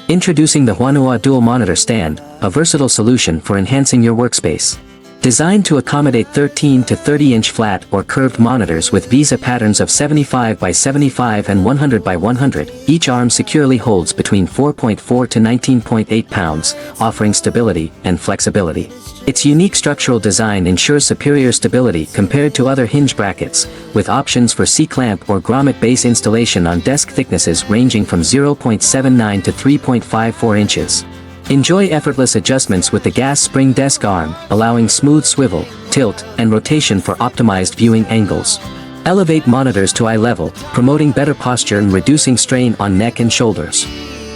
Introducing the HUANUO Dual Monitor Stand, a versatile solution for enhancing your workspace. Designed to accommodate 13 to 30-inch flat or curved monitors with Vesa patterns of 75 by 75 and 100 by 100, each arm securely holds between 4.4 to 19.8 pounds, offering stability and flexibility. Its unique structural design ensures superior stability compared to other hinge brackets, with options for C-clamp or grommet base installation on desk thicknesses ranging from 0.79 to 3.54 inches. Enjoy effortless adjustments with the gas spring desk arm, allowing smooth swivel, tilt, and rotation for optimized viewing angles. Elevate monitors to eye level, promoting better posture and reducing strain on neck and shoulders.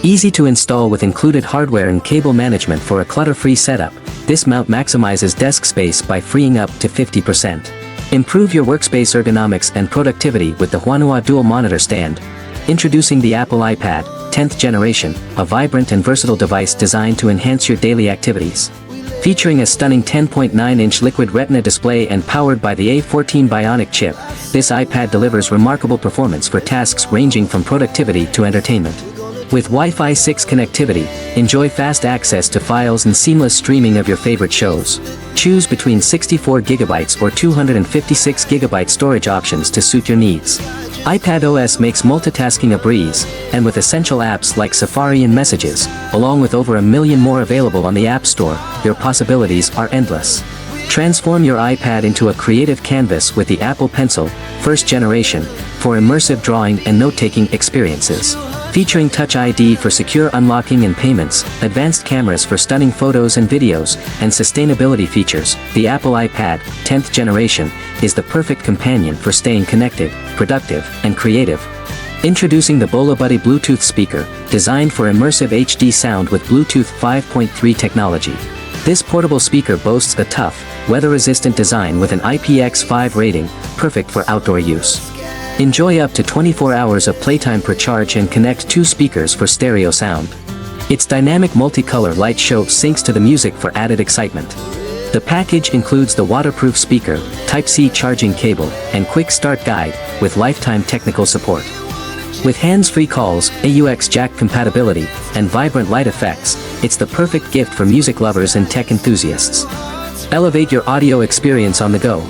Easy to install with included hardware and cable management for a clutter-free setup, this mount maximizes desk space by freeing up to 50%. Improve your workspace ergonomics and productivity with the HUANUO Dual Monitor Stand. Introducing the Apple iPad, 10th generation, a vibrant and versatile device designed to enhance your daily activities. Featuring a stunning 10.9-inch Liquid Retina display and powered by the A14 Bionic chip, this iPad delivers remarkable performance for tasks ranging from productivity to entertainment. With Wi-Fi 6 connectivity, enjoy fast access to files and seamless streaming of your favorite shows. Choose between 64 GB or 256 GB storage options to suit your needs. iPadOS makes multitasking a breeze, and with essential apps like Safari and Messages, along with over 1 million more available on the App Store, your possibilities are endless. Transform your iPad into a creative canvas with the Apple Pencil, 1st generation, for immersive drawing and note-taking experiences. Featuring Touch ID for secure unlocking and payments, advanced cameras for stunning photos and videos, and sustainability features, the Apple iPad, 10th generation, is the perfect companion for staying connected, productive, and creative. Introducing the BolaBuddy Bluetooth speaker, designed for immersive HD sound with Bluetooth 5.3 technology. This portable speaker boasts a tough, weather-resistant design with an IPX5 rating, perfect for outdoor use. Enjoy up to 24 hours of playtime per charge and connect 2 speakers for stereo sound. Its dynamic multicolor light show syncs to the music for added excitement. The package includes the waterproof speaker, Type-C charging cable, and quick start guide, with lifetime technical support. With hands-free calls, AUX jack compatibility, and vibrant light effects, it's the perfect gift for music lovers and tech enthusiasts. Elevate your audio experience on the go.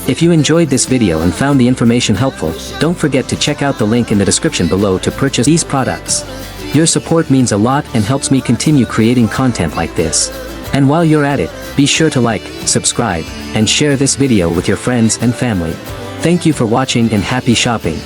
If you enjoyed this video and found the information helpful, don't forget to check out the link in the description below to purchase these products. Your support means a lot and helps me continue creating content like this. And while you're at it, be sure to like, subscribe, and share this video with your friends and family. Thank you for watching and happy shopping.